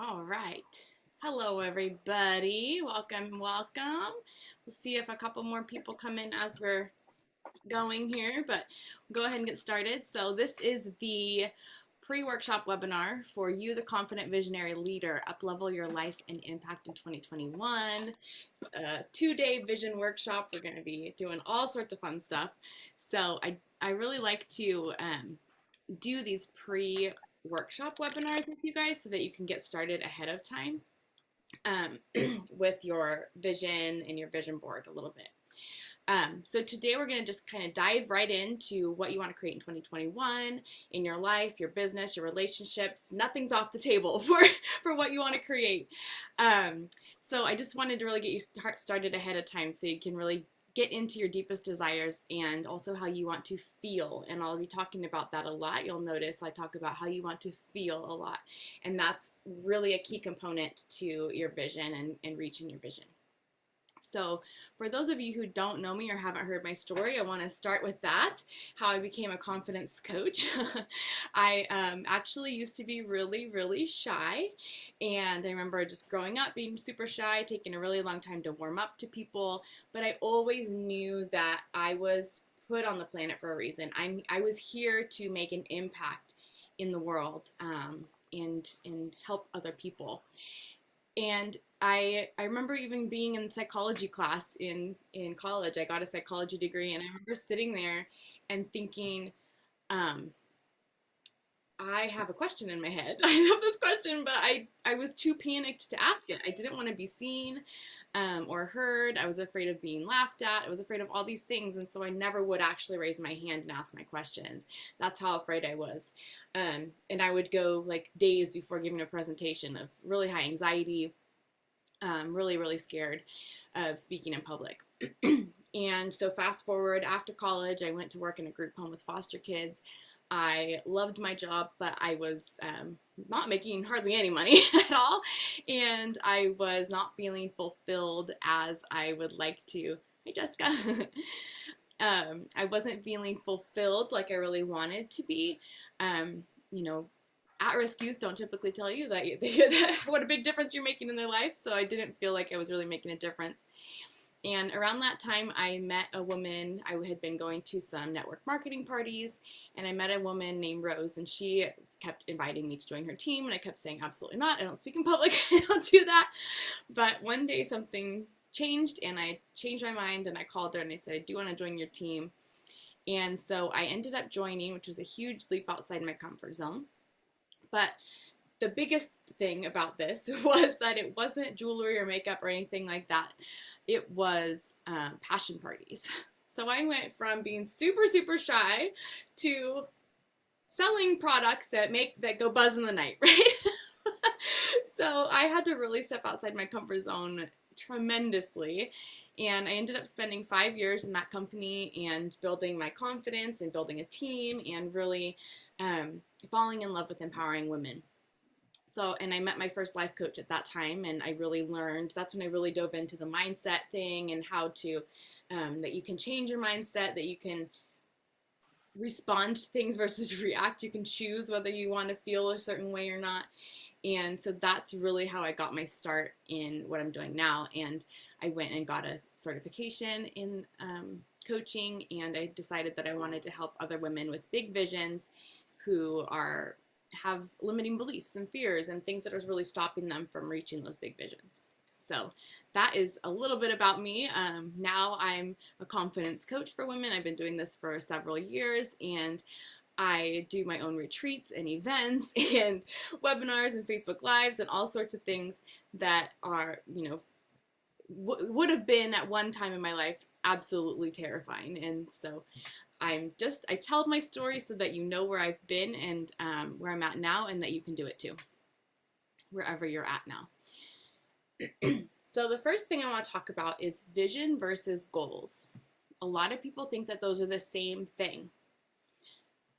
All right. Hello, everybody. Welcome, welcome. We'll see if a couple more people come in as we're going here, but we'll go ahead and get started. So, this is the pre-workshop webinar for You, the Confident Visionary Leader, Uplevel Your Life and Impact in 2021. A two-day vision workshop. We're going to be doing all sorts of fun stuff. So, I really like to do these pre-workshop webinars with you guys so that you can get started ahead of time um, with your vision and your vision board a little bit. So today we're going to just kind of dive right into what you want to create in 2021 in your life, your business, your relationships. Nothing's off the table for what you want to create. So I just wanted to really get you started ahead of time so you can really get into your deepest desires and also how you want to feel. And I'll be talking about that a lot. You'll notice I talk about how you want to feel a lot. And that's really a key component to your vision and reaching your vision. So for those of you who don't know me or haven't heard my story, I want to start with that, how I became a confidence coach. I actually used to be really, really shy. And I remember just growing up being super shy, taking a really long time to warm up to people. But I always knew that I was put on the planet for a reason. I was here to make an impact in the world and help other people. And I remember even being in psychology class in college. I got a psychology degree, and I remember sitting there and thinking, um, I have a question in my head. I have this question, but I was too panicked to ask it. I didn't want to be seen or heard. I was afraid of being laughed at. I was afraid of all these things, and so I never would actually raise my hand and ask my questions. That's how afraid I was. And I would go like days before giving a presentation of really high anxiety, really, really scared of speaking in public. And so fast forward, after college, I went to work in a group home with foster kids. I loved my job, but I was not making hardly any money at all. And I was not feeling fulfilled as I would like to. Hey, Jessica. I wasn't feeling fulfilled like I really wanted to be. You know, at-risk youth don't typically tell you that what a big difference you're making in their life. So I didn't feel like I was really making a difference. And around that time, I met a woman. I had been going to some network marketing parties, and I met a woman named Rose, and she kept inviting me to join her team, and I kept saying, absolutely not. I don't speak in public. I don't do that. But one day something changed, and I changed my mind, and I called her, and I said, I do want to join your team. And so I ended up joining, which was a huge leap outside my comfort zone. But the biggest thing about this was that it wasn't jewelry or makeup or anything like that. It was passion parties. So I went from being super, super shy to selling products that go buzz in the night, right? So I had to really step outside my comfort zone tremendously. And I ended up spending 5 years in that company and building my confidence and building a team and really falling in love with empowering women. So, and I met my first life coach at that time, and I really learned, that's when I really dove into the mindset thing and how to, that you can change your mindset, that you can respond to things versus react. You can choose whether you want to feel a certain way or not. And so that's really how I got my start in what I'm doing now. And I went and got a certification in coaching, and I decided that I wanted to help other women with big visions who have limiting beliefs and fears and things that are really stopping them from reaching those big visions. So that is a little bit about me. Now I'm a confidence coach for women. I've been doing this for several years, and I do my own retreats and events and webinars and Facebook Lives and all sorts of things that are, would have been at one time in my life absolutely terrifying. And so I tell my story so that you know where I've been and where I'm at now, and that you can do it too, wherever you're at now. So the first thing I want to talk about is vision versus goals. A lot of people think that those are the same thing,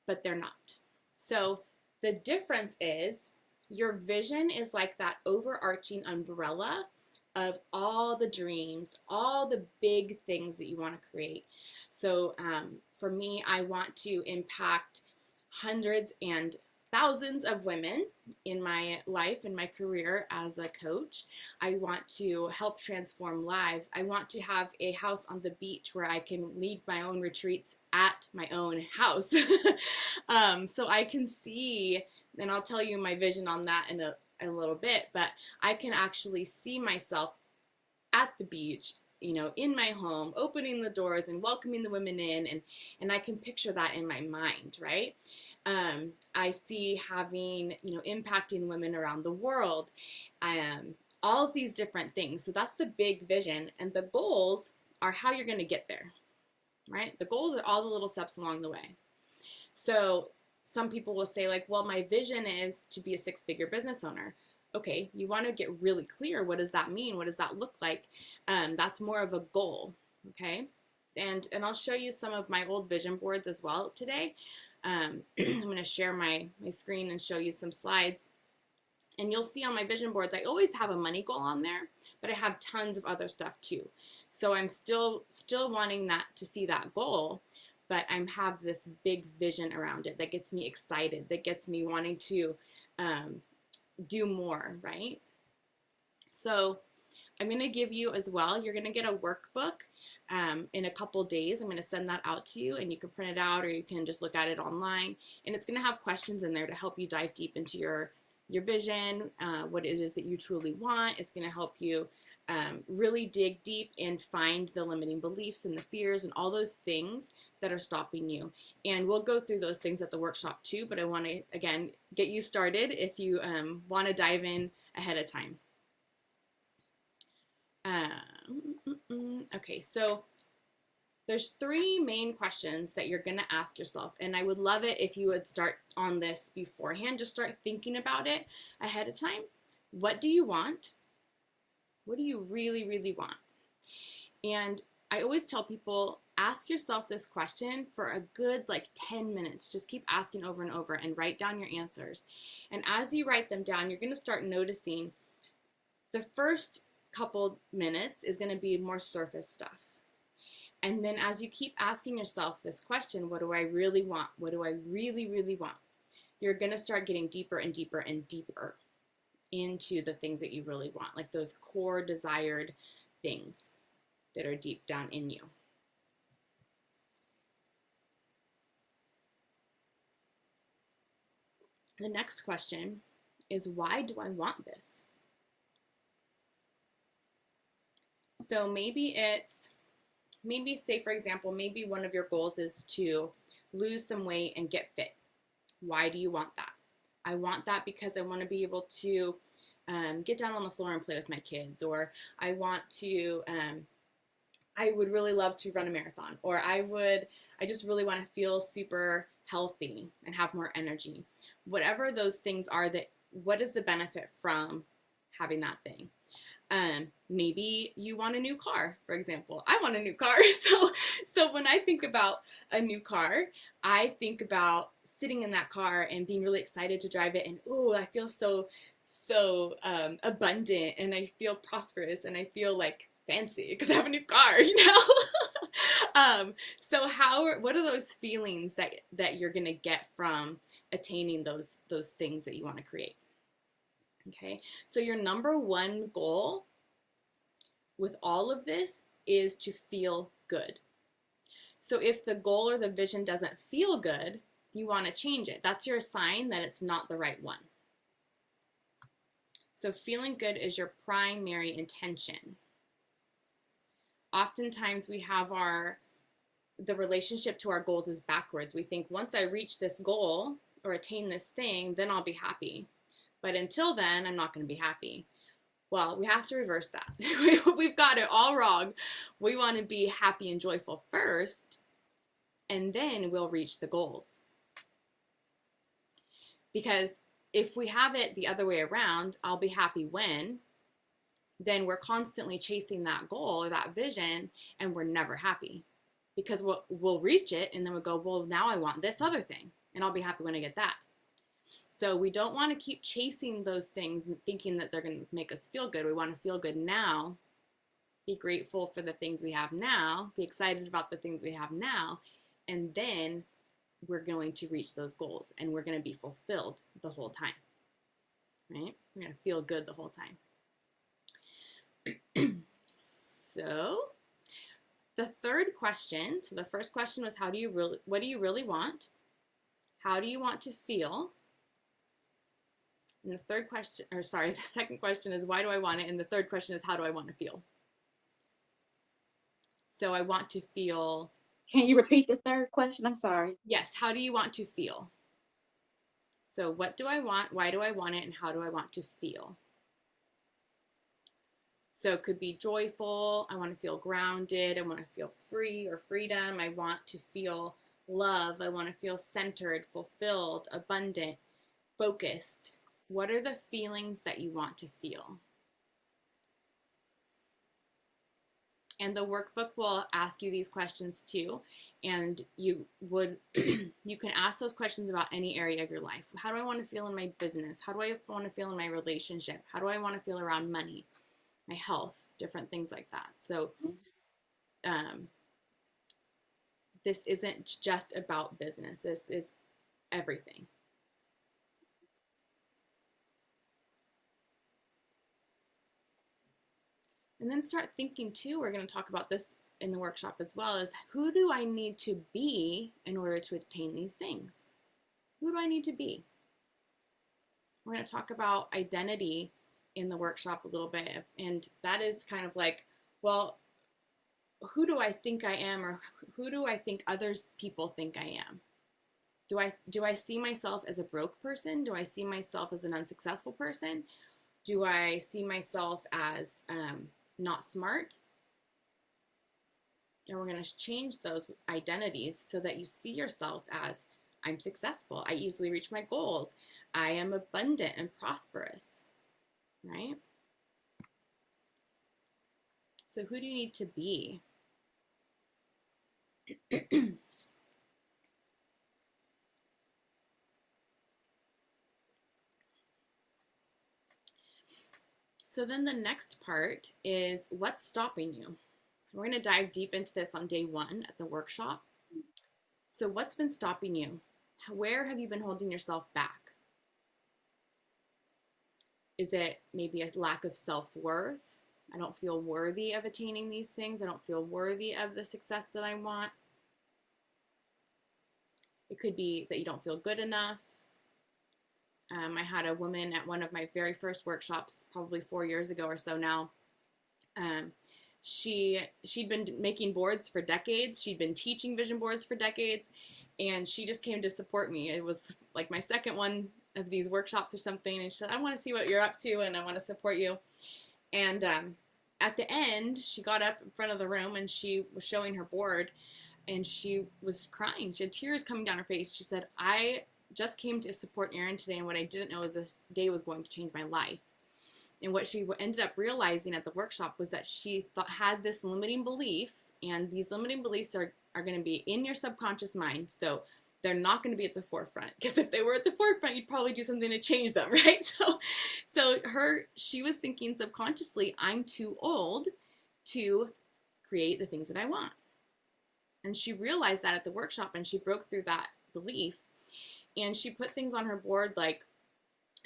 but they're not. So the difference is your vision is like that overarching umbrella of all the dreams, all the big things that you want to create. So for me, I want to impact hundreds and thousands of women in my life, in my career as a coach. I want to help transform lives. I want to have a house on the beach where I can lead my own retreats at my own house. So I can see, and I'll tell you my vision on that in a little bit, but I can actually see myself at the beach, in my home, opening the doors and welcoming the women in, and I can picture that in my mind, right? I see having, impacting women around the world, all of these different things. So that's the big vision, and the goals are how you're going to get there, right? The goals are all the little steps along the way. So some people will say like, well, my vision is to be a six-figure business owner. Okay, you want to get really clear. What does that mean? What does that look like? That's more of a goal, okay? And I'll show you some of my old vision boards as well today. I'm going to share my screen and show you some slides. And you'll see on my vision boards, I always have a money goal on there, but I have tons of other stuff too. So I'm still wanting to see that goal, but I have this big vision around it that gets me excited, that gets me wanting to do more, right? So I'm going to give you as well, you're going to get a workbook in a couple days. I'm going to send that out to you, and you can print it out or you can just look at it online. And it's going to have questions in there to help you dive deep into your vision, what it is that you truly want. It's going to help you really dig deep and find the limiting beliefs and the fears and all those things that are stopping you. And we'll go through those things at the workshop too, but I want to, again, get you started if you want to dive in ahead of time. Okay, so there's three main questions that you're going to ask yourself, and I would love it if you would start on this beforehand. Just start thinking about it ahead of time. What do you want? What do you really, really want? And I always tell people, ask yourself this question for a good 10 minutes. Just keep asking over and over and write down your answers. And as you write them down, you're going to start noticing the first couple minutes is going to be more surface stuff. And then as you keep asking yourself this question, what do I really want? What do I really, really want? You're going to start getting deeper and deeper and deeper into the things that you really want, like those core desired things that are deep down in you. The next question is, why do I want this? So maybe say for example, maybe one of your goals is to lose some weight and get fit. Why do you want that? I want that because I want to be able to get down on the floor and play with my kids, or I want to, I would really love to run a marathon, or I just really want to feel super healthy and have more energy. Whatever those things are, what is the benefit from having that thing? Maybe you want a new car, for example. I want a new car. So when I think about a new car, I think about sitting in that car and being really excited to drive it. And oh, I feel so abundant, and I feel prosperous, and I feel like fancy because I have a new car, So what are those feelings that you're gonna get from attaining those things that you want to create? Okay, so your number one goal with all of this is to feel good. So if the goal or the vision doesn't feel good, you want to change it. That's your sign that it's not the right one. So feeling good is your primary intention. Oftentimes we have the relationship to our goals is backwards. We think once I reach this goal or attain this thing, then I'll be happy. But until then, I'm not going to be happy. Well, we have to reverse that. We've got it all wrong. We want to be happy and joyful first, and then we'll reach the goals. Because if we have it the other way around, I'll be happy when, then we're constantly chasing that goal or that vision, and we're never happy. Because we'll reach it, and then we'll go, well, now I want this other thing, and I'll be happy when I get that. So we don't want to keep chasing those things and thinking that they're going to make us feel good. We want to feel good now, be grateful for the things we have now, be excited about the things we have now, and then we're going to reach those goals and we're going to be fulfilled the whole time, right? We're going to feel good the whole time. So the third question, so the first question was what do you really want? How do you want to feel? And the second question is why do I want it? And the third question is how do I want to feel? So I want to feel. Can you repeat the third question? I'm sorry. Yes, how do you want to feel? So what do I want? Why do I want it? And how do I want to feel? So it could be joyful. I want to feel grounded. I want to feel free or freedom. I want to feel love. I want to feel centered, fulfilled, abundant, focused. What are the feelings that you want to feel? And the workbook will ask you these questions too. And you can ask those questions about any area of your life. How do I want to feel in my business? How do I want to feel in my relationship? How do I want to feel around money, my health, different things like that. So this isn't just about business. This is everything. And then start thinking too, we're going to talk about this in the workshop as well, is who do I need to be in order to attain these things? Who do I need to be? We're going to talk about identity in the workshop a little bit. And that is kind of like, well, who do I think I am, or who do I think others people think I am? Do I see myself as a broke person? Do I see myself as an unsuccessful person? Do I see myself as not smart? And we're going to change those identities so that you see yourself as I'm successful. I easily reach my goals. I am abundant and prosperous, right? So who do you need to be? So then the next part is what's stopping you? We're going to dive deep into this on day 1 at the workshop. So what's been stopping you? Where have you been holding yourself back? Is it maybe a lack of self-worth? I don't feel worthy of attaining these things. I don't feel worthy of the success that I want. It could be that you don't feel good enough. I had a woman at one of my very first workshops, probably 4 years ago or so now. She'd been making boards for decades. She'd been teaching vision boards for decades, and she just came to support me. It was like my second one of these workshops or something, and she said, I want to see what you're up to, and I want to support you. And at the end, she got up in front of the room, and she was showing her board, and she was crying. She had tears coming down her face. She said, I just came to support Erin today, and what I didn't know is this day was going to change my life. And what she ended up realizing at the workshop was that she had this limiting belief, and these limiting beliefs are going to be in your subconscious mind. So they're not going to be at the forefront, because if they were at the forefront, you'd probably do something to change them, right? So she was thinking subconsciously, I'm too old to create the things that I want. And she realized that at the workshop, and she broke through that belief, and she put things on her board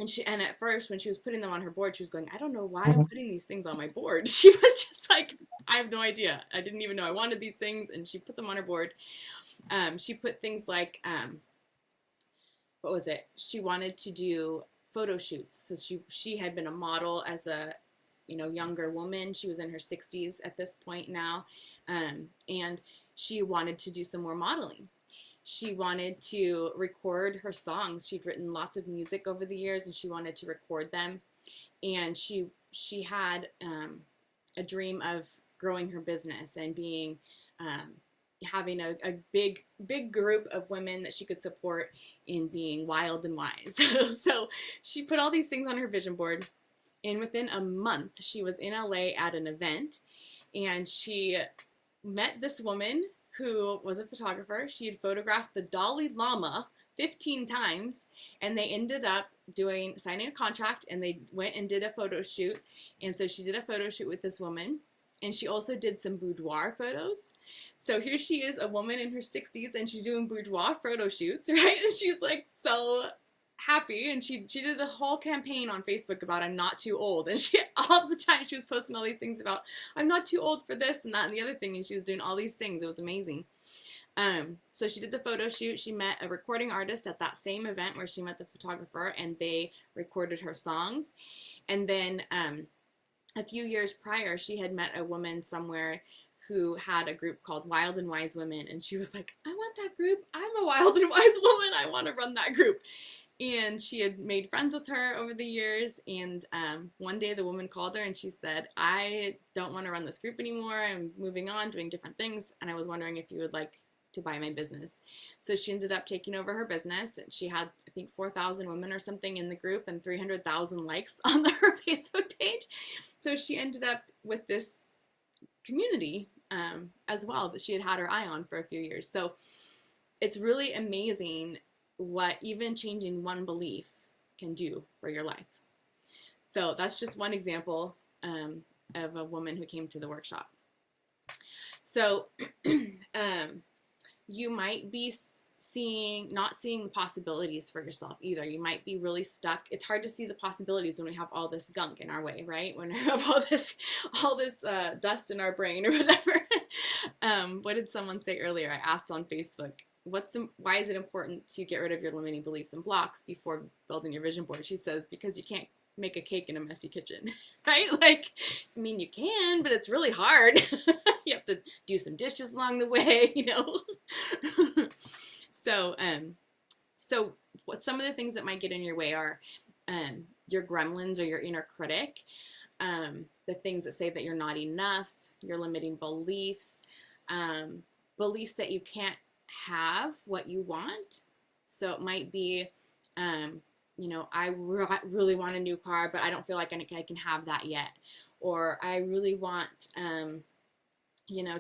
and at first when she was putting them on her board, she was going, I don't know why I'm putting these things on my board. She was just like, I have no idea. I didn't even know I wanted these things. And she put them on her board. She put things like, what was it? She wanted to do photo shoots. So she had been a model as a, younger woman. She was in her 60s at this point now. And she wanted to do some more modeling. She wanted to record her songs. She'd written lots of music over the years, and she wanted to record them. And she had a dream of growing her business and being having a big group of women that she could support in being wild and wise. So she put all these things on her vision board, and within a month, she was in LA at an event, and she met this woman who was a photographer. She had photographed the Dalai Lama 15 times, and they ended up signing a contract, and they went and did a photo shoot. And so she did a photo shoot with this woman, And she also did some boudoir photos. So here she is, a woman in her 60s, and she's doing boudoir photo shoots, right? And she's like so happy, and she did the whole campaign on Facebook about I'm not too old, and she all the time she was posting all these things about I'm not too old for this and that and the other thing, and she was doing all these things. It was amazing. So she did the photo shoot. She met a recording artist at that same event where she met the photographer, and they recorded her songs. And then a few years prior, she had met a woman somewhere who had a group called Wild and Wise Women, and she was like, I want that group. I'm a wild and wise woman. I want to run that group. And she had made friends with her over the years, and one day the woman called her and she said, I don't want to run this group anymore. I'm moving on, doing different things, and I was wondering if you would like to buy my business. So she ended up taking over her business, and she had, I think, 4,000 women or something in the group and 300,000 likes on her Facebook page. So she ended up with this community as well that she had her eye on for a few years. So it's really amazing what even changing one belief can do for your life. So that's just one example of a woman who came to the workshop. So you might be not seeing the possibilities for yourself either. You might be really stuck. It's hard to see the possibilities when we have all this gunk in our way, right? When we have all this dust in our brain or whatever. What did someone say earlier? I asked on Facebook, why is it important to get rid of your limiting beliefs and blocks before building your vision board? She says, because you can't make a cake in a messy kitchen, right? Like, I mean, you can, but it's really hard. You have to do some dishes along the way, you know? So what some of the things that might get in your way are your gremlins or your inner critic, the things that say that you're not enough, your limiting beliefs, beliefs that you can't have what you want. So it might be, I really want a new car, but I don't feel like I can have that yet. Or I really want,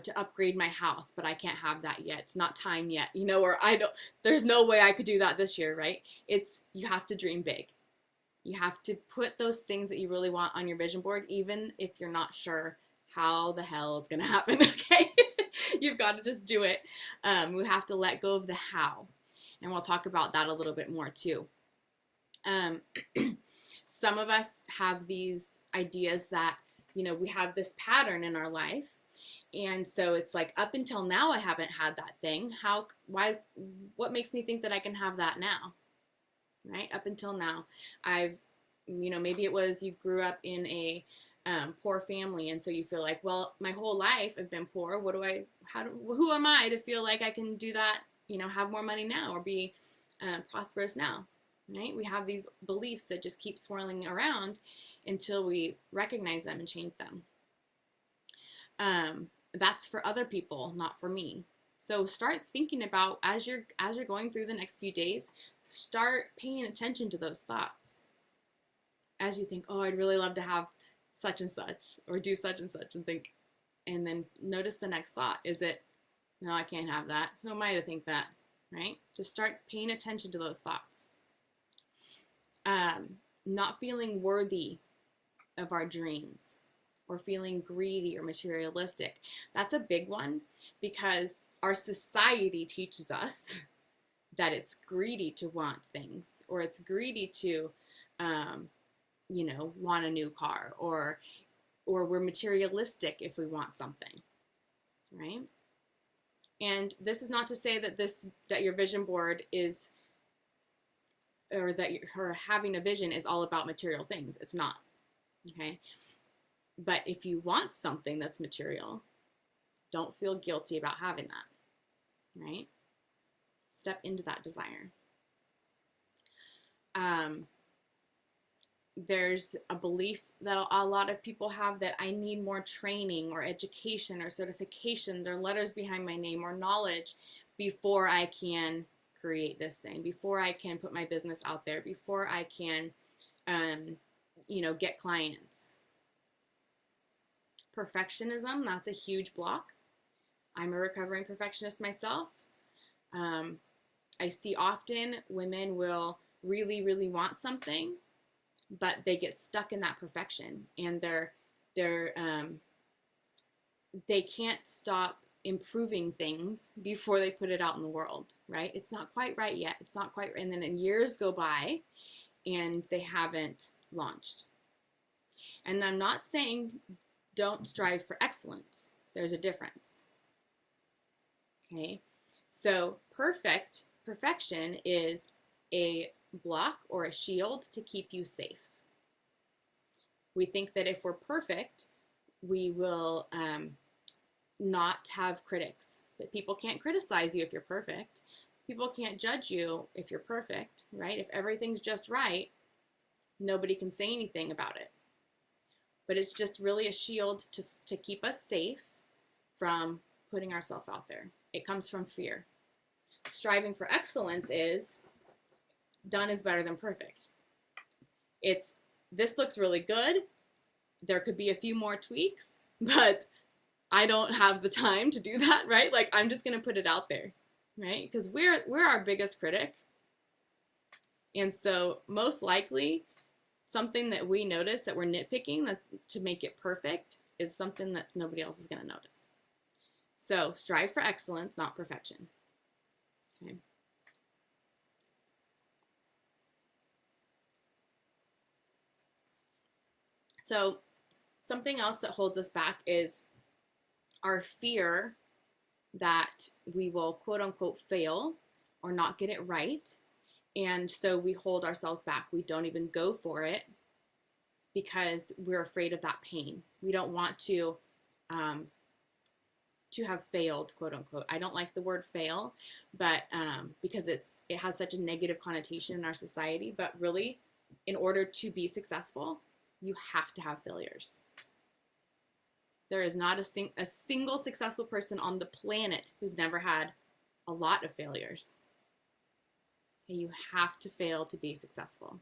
to upgrade my house, but I can't have that yet. It's not time yet, or there's no way I could do that this year, right? You have to dream big. You have to put those things that you really want on your vision board, even if you're not sure how the hell it's going to happen, okay? You've got to just do it. We have to let go of the how. And we'll talk about that a little bit more too. Some of us have these ideas that, we have this pattern in our life. And so it's like, up until now, I haven't had that thing. What makes me think that I can have that now? Right? Up until now, maybe it was you grew up in a poor family, and so you feel like, well, my whole life I've been poor. Who am I to feel like I can do that? Have more money now or be prosperous now, right? We have these beliefs that just keep swirling around until we recognize them and change them. That's for other people, not for me. So start thinking about, as you're going through the next few days, start paying attention to those thoughts. As you think, oh, I'd really love to have such and such, or do such and such, and then notice the next thought. Is it, no, I can't have that. Who am I to think that, right? Just start paying attention to those thoughts. Not feeling worthy of our dreams, or feeling greedy or materialistic. That's a big one, because our society teaches us that it's greedy to want things, or it's greedy to, want a new car, or we're materialistic if we want something, right? And this is not to say that your vision board is, or that her having a vision is all about material things. It's not, okay? But if you want something that's material, don't feel guilty about having that, right? Step into that desire. There's a belief that a lot of people have that I need more training or education or certifications or letters behind my name or knowledge before I can create this thing, before I can put my business out there, before I can, get clients. Perfectionism, that's a huge block. I'm a recovering perfectionist myself. I see often women will really, really want something, but they get stuck in that perfection, and they're they can't stop improving things before they put it out in the world, right? It's not quite right yet. It's not quite right. And then years go by and they haven't launched. And I'm not saying don't strive for excellence. There's a difference. Okay? So perfection is a block or a shield to keep you safe. We think that if we're perfect, we will not have critics. That people can't criticize you if you're perfect. People can't judge you if you're perfect, right? If everything's just right, nobody can say anything about it. But it's just really a shield to keep us safe from putting ourselves out there. It comes from fear. Striving for excellence is done is better than perfect. It's this looks really good. There could be a few more tweaks, but I don't have the time to do that, right? Like I'm just gonna put it out there, right? Because we're our biggest critic. And so most likely something that we notice that we're nitpicking that, to make it perfect is something that nobody else is gonna notice. So strive for excellence, not perfection. Okay. So something else that holds us back is our fear that we will quote unquote fail or not get it right. And so we hold ourselves back. We don't even go for it because we're afraid of that pain. We don't want to have failed, quote unquote. I don't like the word fail, but because it has such a negative connotation in our society. But really, in order to be successful, you have to have failures. There is not a single successful person on the planet who's never had a lot of failures. And you have to fail to be successful.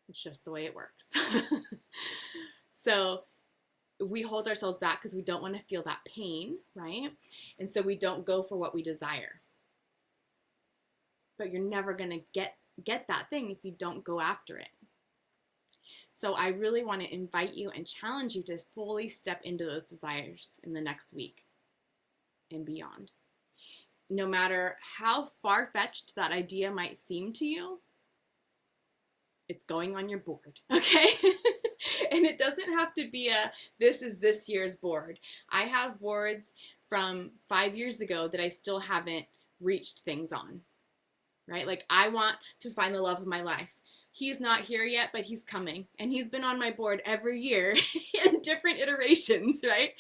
It's just the way it works. So we hold ourselves back because we don't want to feel that pain, right? And so we don't go for what we desire. But you're never going to get that thing if you don't go after it. So I really want to invite you and challenge you to fully step into those desires in the next week and beyond. No matter how far-fetched that idea might seem to you, it's going on your board, okay? And it doesn't have to be this is this year's board. I have boards from 5 years ago that I still haven't reached things on, right? Like I want to find the love of my life. He's not here yet, but he's coming. And he's been on my board every year in different iterations, right?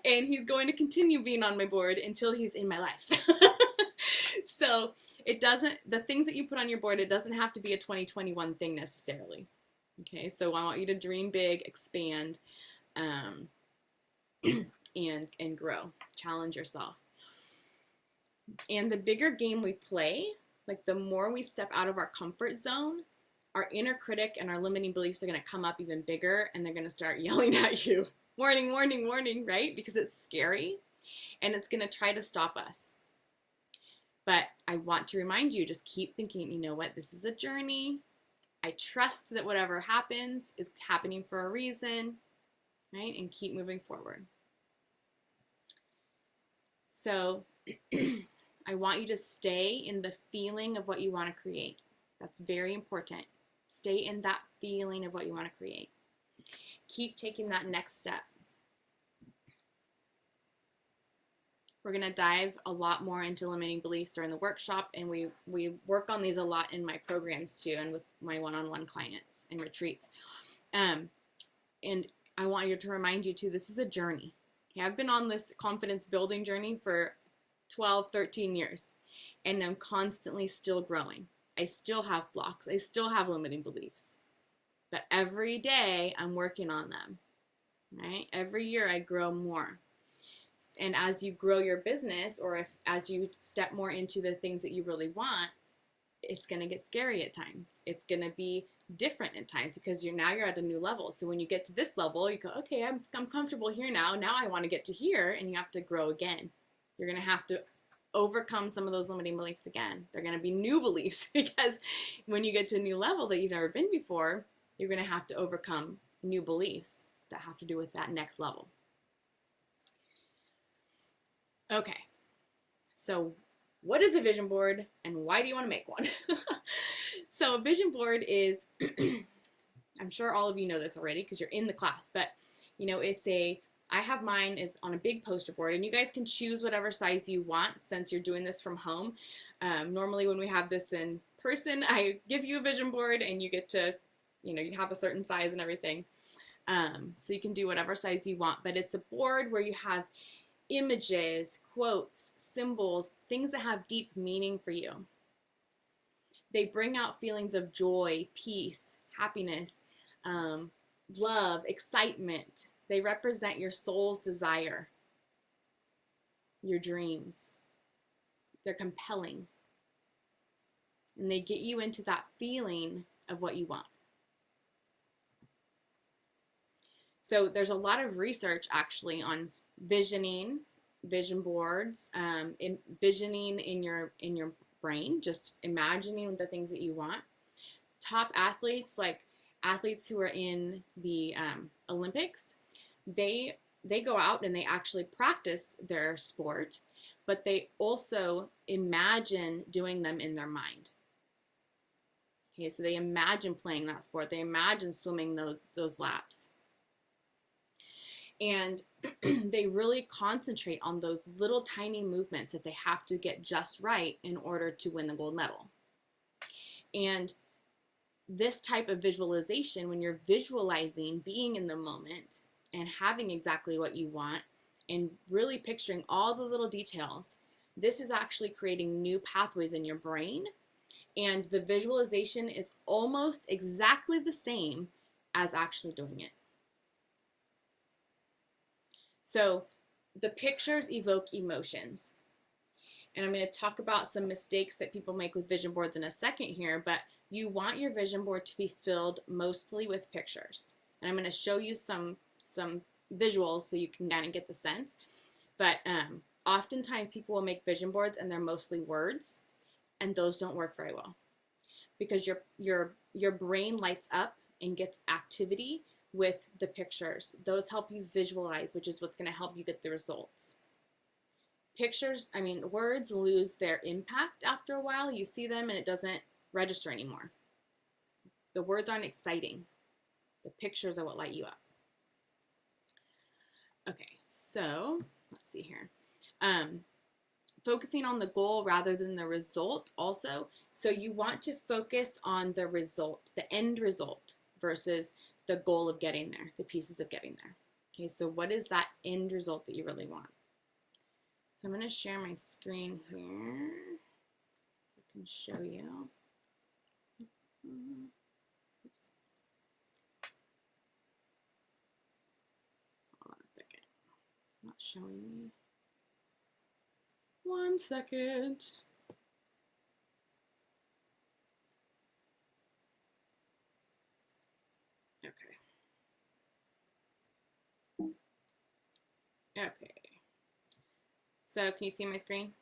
And he's going to continue being on my board until he's in my life. So the things that you put on your board, it doesn't have to be a 2021 thing necessarily. Okay, so I want you to dream big, expand, and grow. Challenge yourself. And the bigger game we play, like the more we step out of our comfort zone, our inner critic and our limiting beliefs are going to come up even bigger, and they're going to start yelling at you. Warning, warning, warning, right? Because it's scary, and it's going to try to stop us. But I want to remind you, just keep thinking, you know what, this is a journey. I trust that whatever happens is happening for a reason, right? And keep moving forward. So I want you to stay in the feeling of what you want to create. That's very important. Stay in that feeling of what you want to create. Keep taking that next step. We're going to dive a lot more into limiting beliefs during the workshop, and we work on these a lot in my programs too, and with my one-on-one clients and retreats. And I want you to remind you too, this is a journey. Okay, I've been on this confidence building journey for 12, 13 years, and I'm constantly still growing. I still have blocks. I still have limiting beliefs. But every day I'm working on them, right? Every year I grow more. And as you grow your business, or as you step more into the things that you really want, it's going to get scary at times. It's going to be different at times because you're at a new level. So when you get to this level, you go, okay, I'm comfortable here now. Now I want to get to here, and you have to grow again. You're going to have to overcome some of those limiting beliefs again. They're going to be new beliefs because when you get to a new level that you've never been before, you're going to have to overcome new beliefs that have to do with that next level. Okay, so what is a vision board and why do you want to make one? So a vision board is, I'm sure all of you know this already because you're in the class, but I have mine is on a big poster board, and you guys can choose whatever size you want since you're doing this from home. Normally when we have this in person, I give you a vision board and you get to, you have a certain size and everything. So you can do whatever size you want, but it's a board where you have images, quotes, symbols, things that have deep meaning for you. They bring out feelings of joy, peace, happiness, love, excitement. They represent your soul's desire, your dreams. They're compelling. And they get you into that feeling of what you want. So there's a lot of research actually on visioning, vision boards, visioning in your brain, just imagining the things that you want. Top athletes, like athletes who are in the Olympics, they go out and they actually practice their sport, but they also imagine doing them in their mind. Okay, so they imagine playing that sport. They imagine swimming those laps. And they really concentrate on those little tiny movements that they have to get just right in order to win the gold medal. And this type of visualization, when you're visualizing being in the moment and having exactly what you want and really picturing all the little details, this is actually creating new pathways in your brain. And the visualization is almost exactly the same as actually doing it. So the pictures evoke emotions. And I'm going to talk about some mistakes that people make with vision boards in a second here, but you want your vision board to be filled mostly with pictures. And I'm going to show you some visuals so you can kind of get the sense. But oftentimes people will make vision boards and they're mostly words, and those don't work very well because your brain lights up and gets activity with the pictures. Those help you visualize, which is what's going to help you get the results. Words lose their impact after a while. You see them and it doesn't register anymore. The words aren't exciting. The pictures are what light you up. Okay, so let's see here. Focusing on the goal rather than the result also. So you want to focus on the result, the end result, versus the goal of getting there, the pieces of getting there. Okay, so what is that end result that you really want? So I'm going to share my screen here so I can show you. Oops. Hold on a second. It's not showing me. 1 second. Okay. So can you see my screen?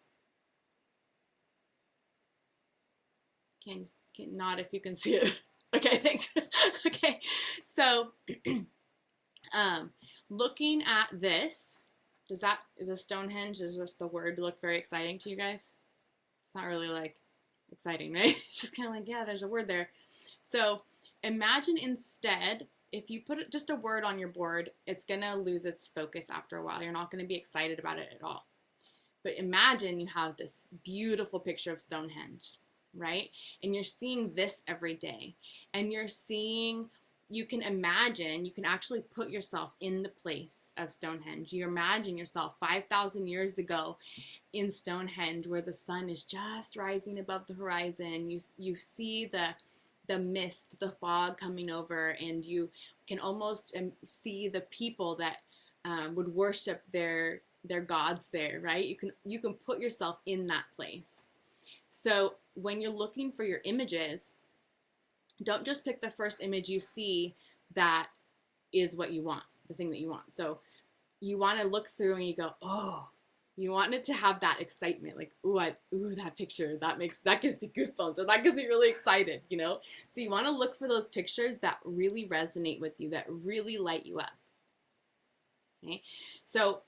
Can nod if you can see it. Okay, thanks. Okay, so looking at this, is a Stonehenge, does this the word look very exciting to you guys? It's not really like exciting, right? It's just kind of like, yeah, there's a word there. So imagine instead, if you put just a word on your board, it's going to lose its focus after a while. You're not going to be excited about it at all. But imagine you have this beautiful picture of Stonehenge, right? And you're seeing this every day. And you can imagine, you can actually put yourself in the place of Stonehenge. You imagine yourself 5,000 years ago in Stonehenge where the sun is just rising above the horizon. You see the mist, the fog coming over, and you can almost see the people that would worship their gods there, right? You can put yourself in that place. So when you're looking for your images, don't just pick the first image you see that is what you want, the thing that you want. So you want to look through and you go, oh, you want it to have that excitement, like, ooh, that picture, that gives me goosebumps, or that gets me really excited, you know? So you want to look for those pictures that really resonate with you, that really light you up. Okay, so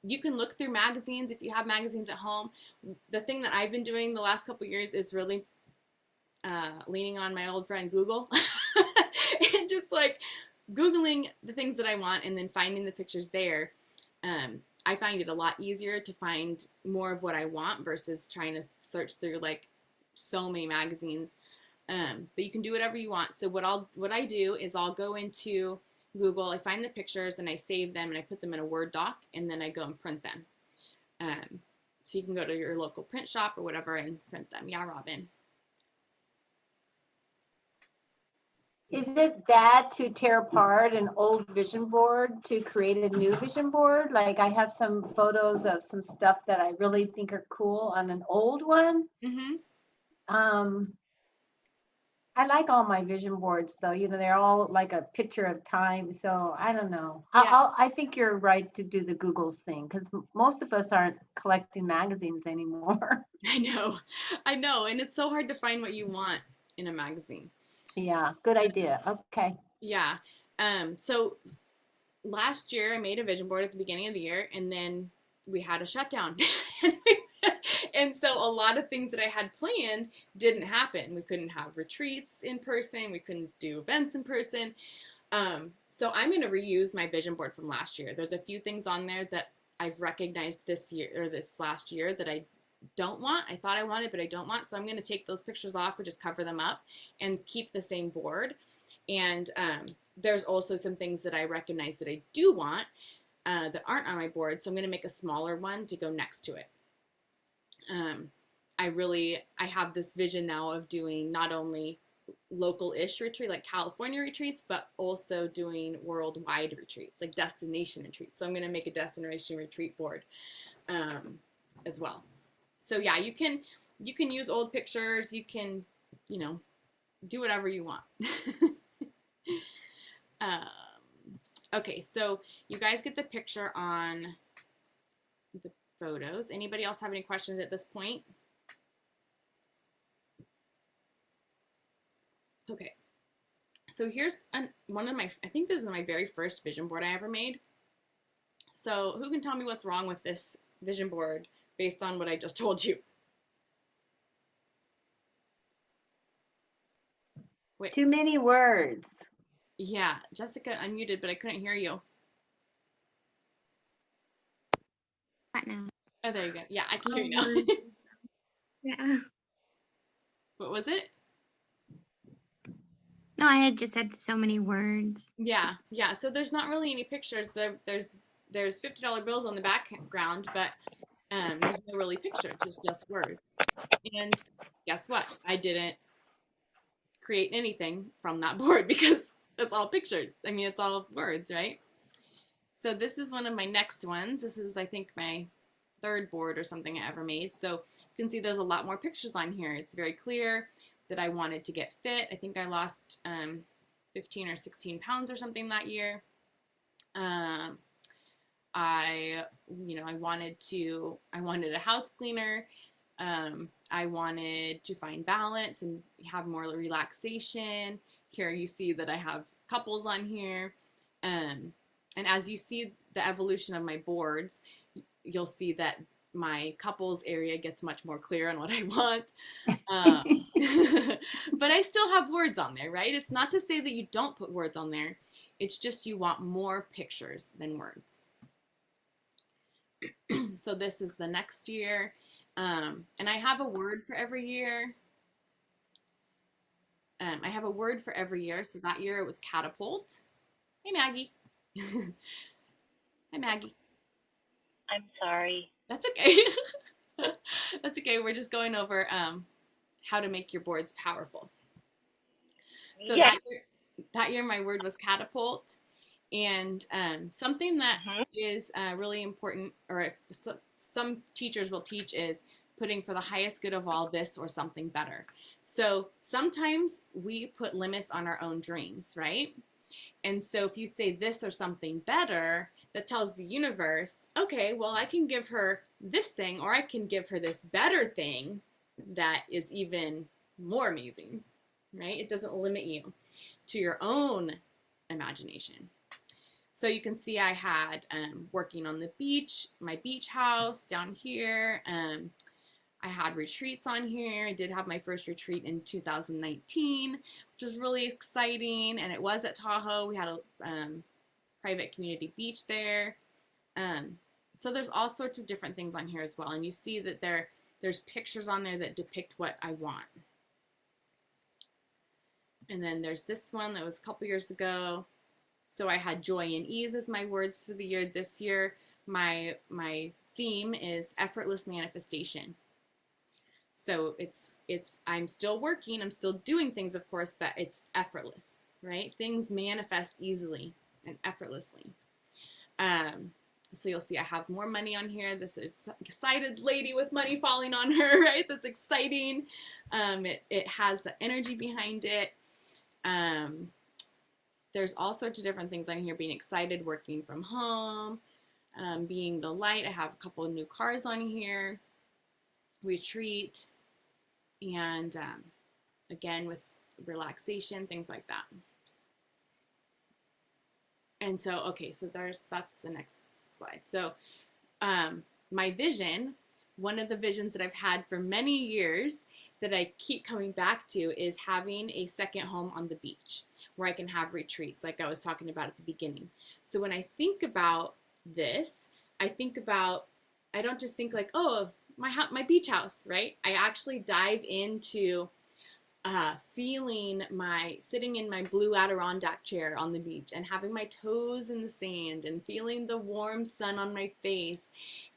you can look through magazines if you have magazines at home. The thing that I've been doing the last couple years is really leaning on my old friend Google and just like Googling the things that I want and then finding the pictures there. I find it a lot easier to find more of what I want versus trying to search through like so many magazines. But you can do whatever you want. So what I do is I'll go into Google, I find the pictures and I save them and I put them in a Word doc and then I go and print them. So you can go to your local print shop or whatever and print them. Yeah, Robin. Is it bad to tear apart an old vision board to create a new vision board? Like I have some photos of some stuff that I really think are cool on an old one. Mm-hmm. I like all my vision boards though, they're all like a picture of time. So I don't know. Yeah. I think you're right to do the Googles thing because most of us aren't collecting magazines anymore. I know. And it's so hard to find what you want in a magazine. Yeah, good idea. Okay. Yeah. So last year I made a vision board at the beginning of the year and then we had a shutdown. And so a lot of things that I had planned didn't happen. We couldn't have retreats in person. We couldn't do events in person. So I'm going to reuse my vision board from last year. There's a few things on there that I've recognized this year or this last year that I don't want. I thought I wanted, but I don't want. So I'm going to take those pictures off or just cover them up and keep the same board. And there's also some things that I recognize that I do want that aren't on my board. So I'm going to make a smaller one to go next to it. I have this vision now of doing not only local-ish retreat, like California retreats, but also doing worldwide retreats, like destination retreats. So I'm going to make a destination retreat board as well. So yeah, you can use old pictures. You can, do whatever you want. Okay, so you guys get the picture on the photos. Anybody else have any questions at this point? Okay, so here's one of my, I think this is my very first vision board I ever made. So who can tell me what's wrong with this vision board based on what I just told you? Wait. Too many words. Yeah, Jessica unmuted, but I couldn't hear you. What now? Oh, there you go. Yeah, I can hear you now. Yeah. What was it? No, I had just said so many words. Yeah. So there's not really any pictures. There's $50 bills on the background, but there's no really pictures. It's just words. And guess what? I didn't create anything from that board because it's all pictures. I mean, it's all words, right? So this is one of my next ones. This is, I think, my third board or something I ever made. So you can see there's a lot more pictures on here. It's very clear that I wanted to get fit. I think I lost 15 or 16 pounds or something that year. I wanted a house cleaner. I wanted to find balance and have more relaxation. Here you see that I have couples on here. And as you see the evolution of my boards, you'll see that my couples area gets much more clear on what I want. But I still have words on there, right? It's not to say that you don't put words on there. It's just you want more pictures than words. So this is the next year. And I have a word for every year. I have a word for every year. So that year it was catapult. Hey, Maggie. Hi, Maggie. I'm sorry. That's okay. That's okay. We're just going over how to make your boards powerful. So Yeah. that year my word was catapult. And something that is really important, or some teachers will teach, is putting for the highest good of all this or something better. So sometimes we put limits on our own dreams, right? And so if you say this or something better, that tells the universe, okay, well, I can give her this thing, or I can give her this better thing that is even more amazing, right? It doesn't limit you to your own imagination. So you can see I had working on the beach, my beach house down here. I had retreats on here. I did have my first retreat in 2019, which was really exciting. And it was at Tahoe. We had a private community beach there. So there's all sorts of different things on here as well. And you see that there's pictures on there that depict what I want. And then there's this one that was a couple years ago. So I had joy and ease as my words for the year. This year, my theme is effortless manifestation. So I'm still working, I'm still doing things, of course, but it's effortless, right? Things manifest easily and effortlessly. So you'll see I have more money on here. This is excited lady with money falling on her, right? That's exciting. It has the energy behind it. There's all sorts of different things on here. Being excited, working from home, being the light. I have a couple of new cars on here. Retreat, and again with relaxation, things like that. And so, okay, so that's the next slide. So my vision, one of the visions that I've had for many years that I keep coming back to is having a second home on the beach where I can have retreats like I was talking about at the beginning. So when I think about this, I don't just think like, oh, my beach house, right? I actually dive into feeling sitting in my blue Adirondack chair on the beach and having my toes in the sand and feeling the warm sun on my face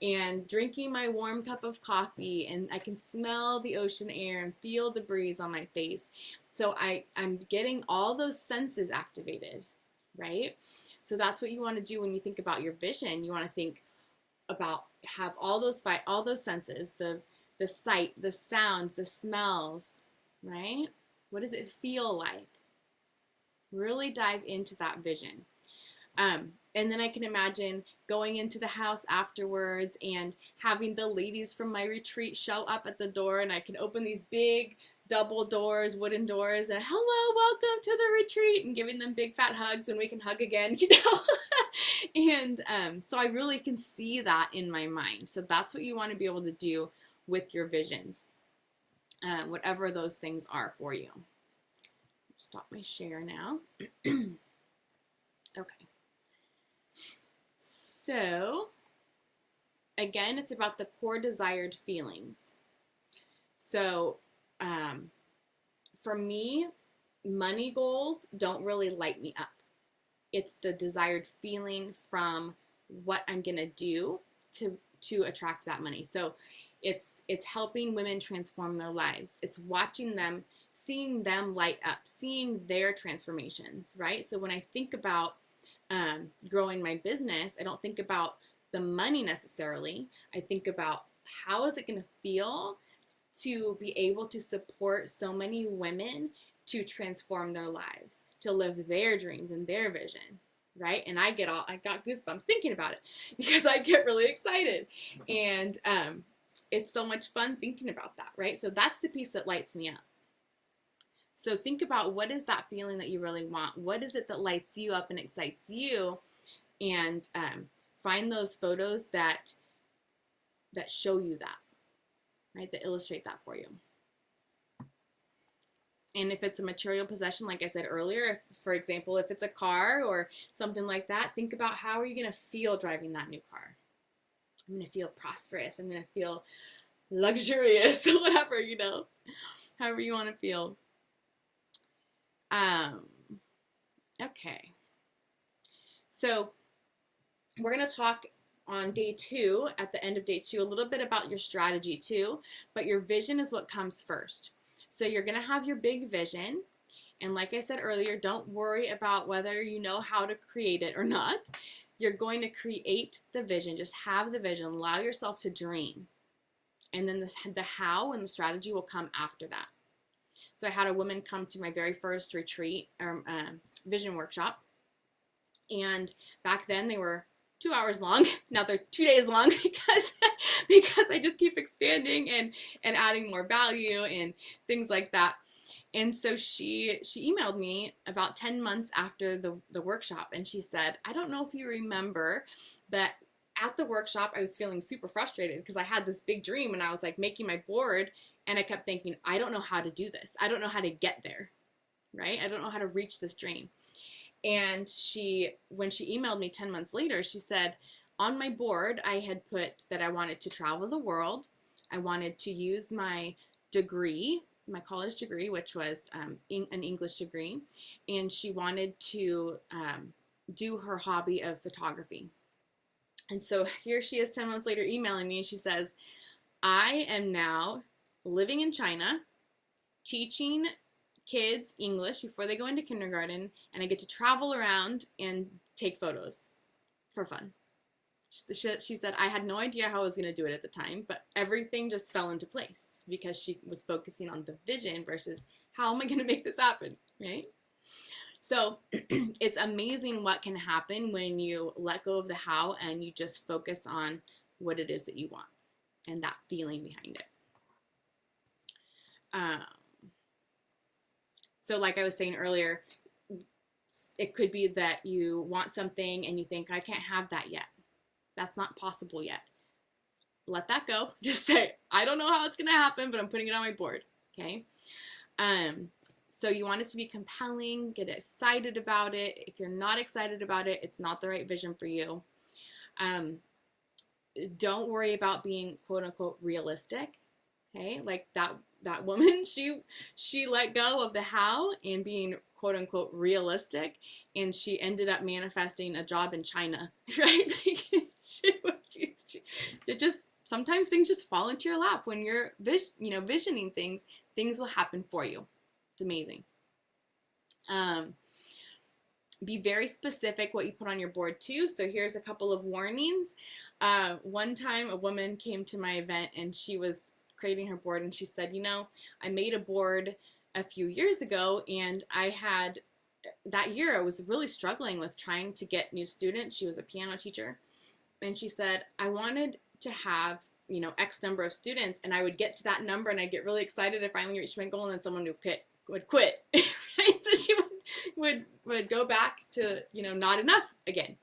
and drinking my warm cup of coffee, and I can smell the ocean air and feel the breeze on my face. So I'm getting all those senses activated, right? So that's what you want to do when you think about your vision. You want to think about have all those senses, the sight, the sound, the smells, right? What does it feel like? Really dive into that vision. And then I can imagine going into the house afterwards and having the ladies from my retreat show up at the door, and I can open these big double doors, wooden doors, and hello, welcome to the retreat, and giving them big fat hugs, and we can hug again, you know? And so I really can see that in my mind. So that's what you want to be able to do with your visions, whatever those things are for you. Stop my share now. Okay. So again, it's about the core desired feelings. So for me, money goals don't really light me up. It's the desired feeling from what I'm gonna do to attract that money. So it's helping women transform their lives. It's watching them, seeing them light up, seeing their transformations, right? So when I think about growing my business, I don't think about the money necessarily. I think about how is it going to feel to be able to support so many women to transform their lives, to live their dreams and their vision, right? And I got goosebumps thinking about it because I get really excited. And it's so much fun thinking about that, right? So that's the piece that lights me up. So think about, what is that feeling that you really want? What is it that lights you up and excites you? And find those photos that show you that, right? That illustrate that for you. And if it's a material possession, like I said earlier, for example, if it's a car or something like that, think about how are you going to feel driving that new car? I'm going to feel prosperous. I'm going to feel luxurious, whatever, you know, however you want to feel. Okay. So we're going to talk on day 2, at the end of day 2, a little bit about your strategy too, but your vision is what comes first. So you're going to have your big vision. And like I said earlier, don't worry about whether you know how to create it or not. You're going to create the vision. Just have the vision. Allow yourself to dream. And then the how and the strategy will come after that. So I had a woman come to my very first retreat, or vision workshop. And back then they were 2 hours long. Now they're 2 days long because I just keep expanding and adding more value and things like that. And so she emailed me about 10 months after the workshop, and she said, I don't know if you remember, but at the workshop I was feeling super frustrated because I had this big dream and I was like making my board, and I kept thinking, I don't know how to do this. I don't know how to get there, right? I don't know how to reach this dream. And when she emailed me 10 months later, she said, on my board, I had put that I wanted to travel the world. I wanted to use my degree, my college degree, which was an English degree. And she wanted to do her hobby of photography. And so here she is 10 months later emailing me, and she says, I am now living in China, teaching kids English before they go into kindergarten, and I get to travel around and take photos for fun. She said, I had no idea how I was going to do it at the time, but everything just fell into place because she was focusing on the vision versus how am I going to make this happen, right? So it's amazing what can happen when you let go of the how and you just focus on what it is that you want and that feeling behind it. So like I was saying earlier, it could be that you want something and you think, I can't have that yet. That's not possible yet. Let that go. Just say, I don't know how it's going to happen, but I'm putting it on my board. Okay. So you want it to be compelling, get excited about it. If you're not excited about it, it's not the right vision for you. Don't worry about being quote unquote realistic. Okay. Like that woman, she let go of the how and being quote unquote realistic, and she ended up manifesting a job in China, right? It just, sometimes things just fall into your lap when you're visioning things will happen for you. It's amazing. Be very specific what you put on your board too. So here's a couple of warnings. One time a woman came to my event and she was creating her board, and she said, I made a board a few years ago, and that year I was really struggling with trying to get new students. She was a piano teacher, and she said, I wanted to have X number of students, and I would get to that number and I'd get really excited if I finally reached my goal, and then someone would quit. Right? So she would go back to not enough again.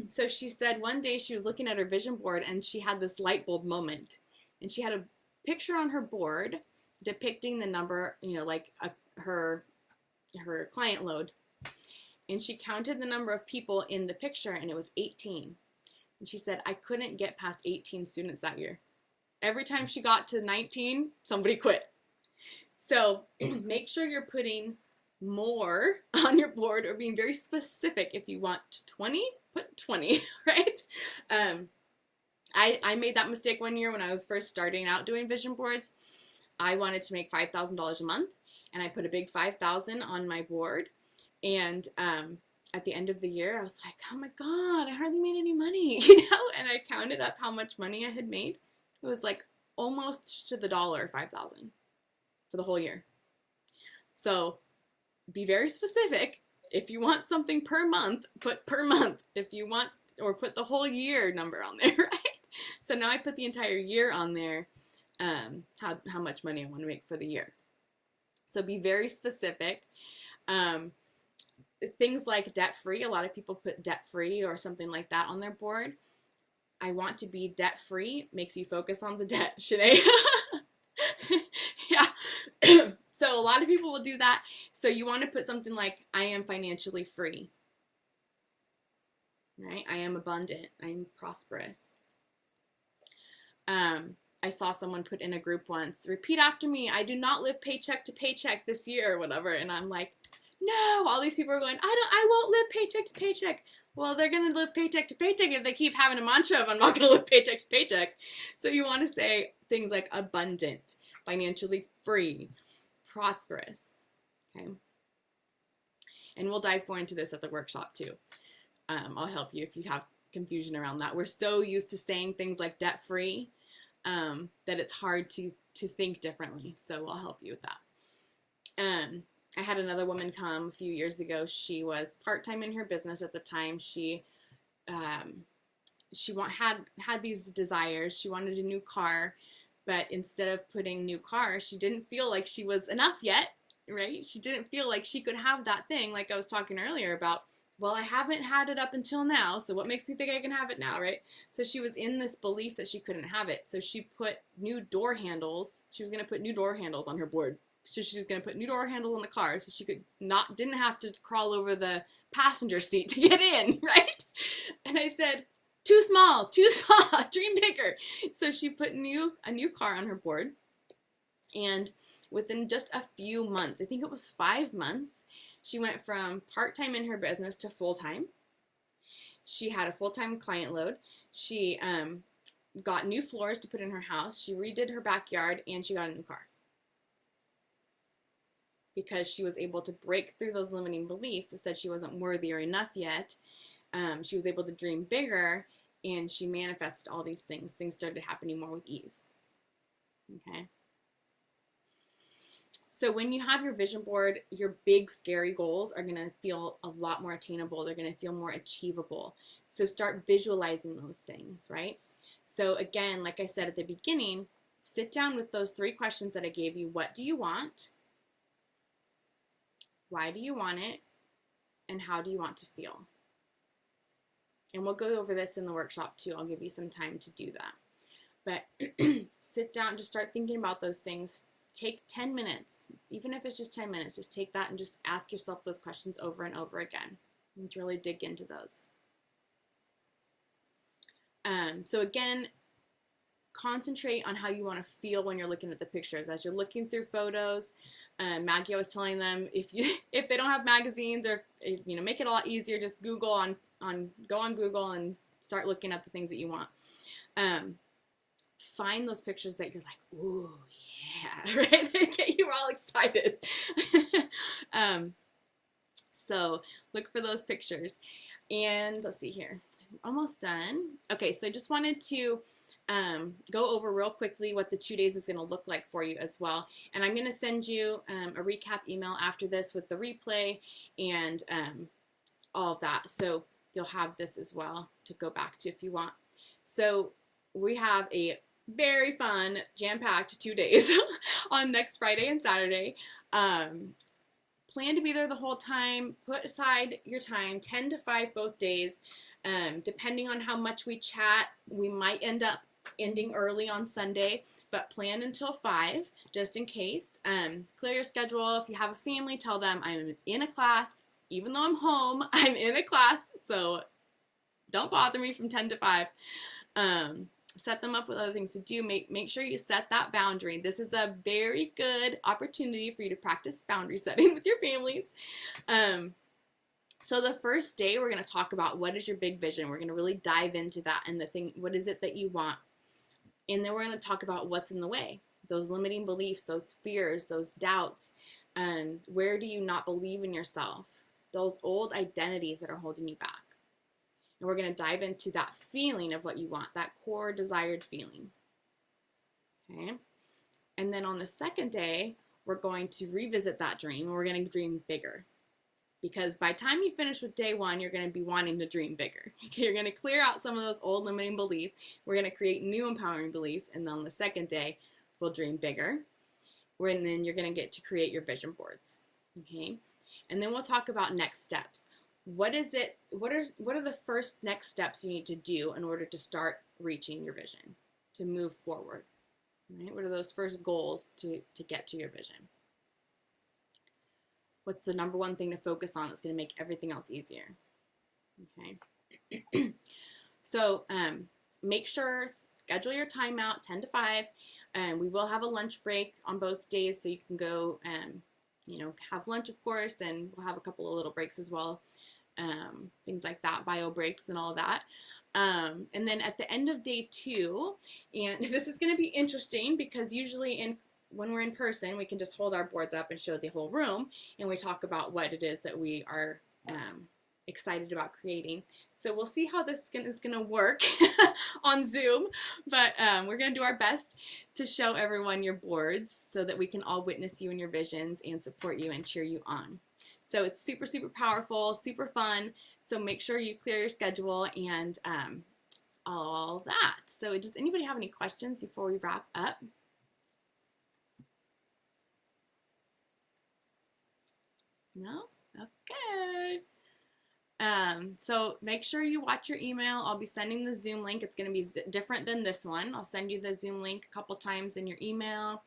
So she said one day she was looking at her vision board and she had this light bulb moment, and she had a picture on her board depicting the number, her client load, and she counted the number of people in the picture, and it was 18. And she said, I couldn't get past 18 students that year. Every time she got to 19, somebody quit. So make sure you're putting more on your board or being very specific. If you want 20, put 20, right? I made that mistake one year when I was first starting out doing vision boards. I wanted to make $5,000 a month, and I put a big 5,000 on my board. And at the end of the year, I was like, oh my God, I hardly made any money, and I counted up how much money I had made. It was like almost to the dollar, 5,000 for the whole year. So be very specific. If you want something per month, put per month. If you want, or put the whole year number on there, right? So now I put the entire year on there, how much money I want to make for the year. So be very specific. Things like debt-free, a lot of people put debt-free or something like that on their board. I want to be debt-free makes you focus on the debt, Shanae. Yeah. So a lot of people will do that. So you want to put something like, I am financially free. Right? I am abundant. I'm prosperous. I saw someone put in a group once, repeat after me, I do not live paycheck to paycheck this year or whatever. And I'm like, no, all these people are going, I won't live paycheck to paycheck. Well, they're going to live paycheck to paycheck if they keep having a mantra of I'm not going to live paycheck to paycheck. So you want to say things like abundant, financially free, prosperous. Okay. And we'll dive more into this at the workshop too. I'll help you if you have confusion around that. We're so used to saying things like debt free that it's hard to think differently. So I'll help you with that. I had another woman come a few years ago. She was part-time in her business at the time. She had these desires. She wanted a new car, But instead of putting new cars, she didn't feel like she was enough yet, right? She didn't feel like she could have that thing like I was talking earlier about, well, I haven't had it up until now, so what makes me think I can have it now, right? So she was in this belief that she couldn't have it. So she put new door handles. She was going to put new door handles on her board. So she was going to put new door handles on the car so she didn't have to crawl over the passenger seat to get in, right? And I said, too small, dream bigger. So she put a new car on her board, and within just a few months, I think it was 5 months, she went from part-time in her business to full-time. She had a full-time client load. She got new floors to put in her house. She redid her backyard, and she got a new car. Because she was able to break through those limiting beliefs that said she wasn't worthy or enough yet. She was able to dream bigger, and she manifested all these things. Things started happening more with ease. Okay. So when you have your vision board, your big scary goals are going to feel a lot more attainable. They're going to feel more achievable. So start visualizing those things, right? So again, like I said at the beginning, sit down with those 3 questions that I gave you. What do you want? Why do you want it? And how do you want to feel? And we'll go over this in the workshop too. I'll give you some time to do that. But sit down, just start thinking about those things. Take 10 minutes, even if it's just 10 minutes, just take that and just ask yourself those questions over and over again. And really dig into those. So again, concentrate on how you want to feel when you're looking at the pictures. As you're looking through photos, Maggie, I was telling them if they don't have magazines, or make it a lot easier, just go on Google and start looking at the things that you want. Find those pictures that you're like, ooh, yeah, right? They get you all excited. So look for those pictures. And let's see here. Almost done. Okay, so I just wanted to go over real quickly what the 2 days is going to look like for you as well. And I'm going to send you a recap email after this with the replay and all of that. So you'll have this as well to go back to if you want. So we have a very fun, jam-packed 2 days on next Friday and Saturday. Plan to be there the whole time. Put aside your time, 10 to 5 both days. Depending on how much we chat, we might end up ending early on Sunday, but plan until 5 just in case. Clear your schedule. If you have a family, tell them I'm in a class. Even though I'm home, I'm in a class, so don't bother me from 10 to 5. Set them up with other things to do. Make sure you set that boundary. This is a very good opportunity for you to practice boundary setting with your families. So the first day, we're going to talk about what is your big vision. We're going to really dive into that and what is it that you want. And then we're going to talk about what's in the way, those limiting beliefs, those fears, those doubts. Where do you not believe in yourself? Those old identities that are holding you back. And we're going to dive into that feeling of what you want, that core desired feeling. Okay. And then on the second day, we're going to revisit that dream, and we're going to dream bigger. Because by the time you finish with day 1, you're going to be wanting to dream bigger. Okay, you're going to clear out some of those old limiting beliefs. We're going to create new empowering beliefs. And then on the second day, we'll dream bigger. And then you're going to get to create your vision boards. Okay. And then we'll talk about next steps. What is it? What are the first next steps you need to do in order to start reaching your vision, to move forward? Right? What are those first goals to get to your vision? What's the number one thing to focus on that's going to make everything else easier? Okay. So make sure, schedule your time out, 10 to 5. We will have a lunch break on both days, so you can go have lunch, of course, and we'll have a couple of little breaks as well. Things like that, bio breaks and all that. And then at the end of day 2, and this is going to be interesting because usually when we're in person, we can just hold our boards up and show the whole room, and we talk about what it is that we are excited about creating. So we'll see how this is going to work on Zoom, but we're going to do our best to show everyone your boards so that we can all witness you and your visions and support you and cheer you on. So it's super, super powerful, super fun. So make sure you clear your schedule and all that. So does anybody have any questions before we wrap up? No? Okay. So make sure you watch your email. I'll be sending the Zoom link. It's going to be different than this one. I'll send you the Zoom link a couple times in your email,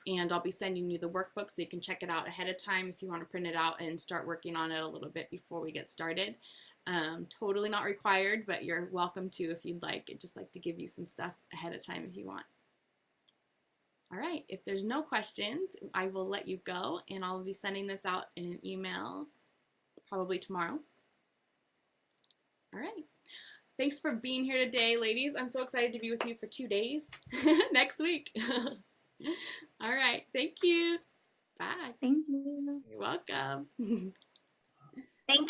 and I'll be sending you the workbook so you can check it out ahead of time if you want to print it out and start working on it a little bit before we get started. Totally not required, but you're welcome to if you'd like. I'd just like to give you some stuff ahead of time if you want. All right, if there's no questions, I will let you go, and I'll be sending this out in an email probably tomorrow. All right. Thanks for being here today, ladies. I'm so excited to be with you for 2 days next week. All right. Thank you. Bye. Thank you. You're welcome. Thank you.